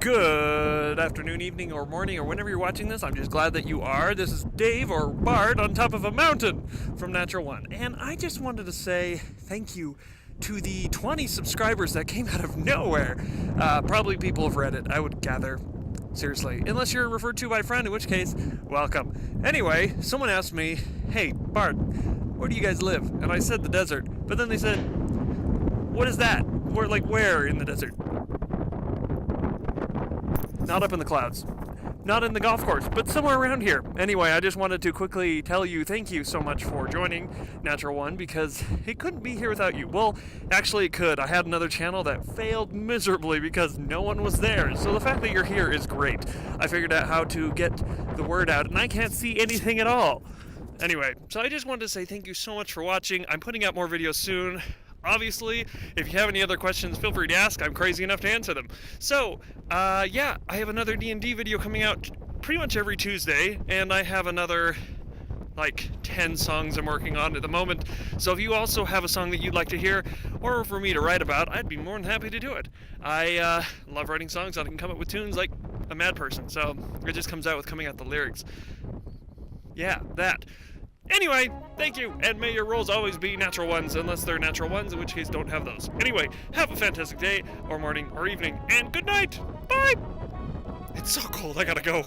Good afternoon, evening, or morning, or whenever you're watching this. I'm just glad that you are. This is Dave, or Bart, on top of a mountain from Natural One. And I just wanted to say thank you to the 20 subscribers that came out of nowhere. Probably people have read it, I would gather. Seriously. Unless you're referred to by a friend, in which case, welcome. Anyway, someone asked me, hey, Bart, where do you guys live? And I said the desert. But then they said, what is that? Where in the desert? Not up in the clouds. Not in the golf course, but somewhere around here. Anyway, I just wanted to quickly tell you thank you so much for joining Natural One, because it couldn't be here without you. Well, actually it could. I had another channel that failed miserably because no one was there. So the fact that you're here is great. I figured out how to get the word out, and I can't see anything at all. Anyway, so I just wanted to say thank you so much for watching. I'm putting out more videos soon. Obviously, if you have any other questions, feel free to ask. I'm crazy enough to answer them. So, yeah, I have another D&D video coming out pretty much every Tuesday, and I have another, 10 songs I'm working on at the moment. So if you also have a song that you'd like to hear, or for me to write about, I'd be more than happy to do it. I love writing songs. I can come up with tunes like a mad person, so it just comes out with coming out the lyrics. Yeah, that. Anyway, thank you, and may your rolls always be natural ones, unless they're natural ones, in which case don't have those. Anyway, have a fantastic day, or morning, or evening, and good night! Bye! It's so cold, I gotta go.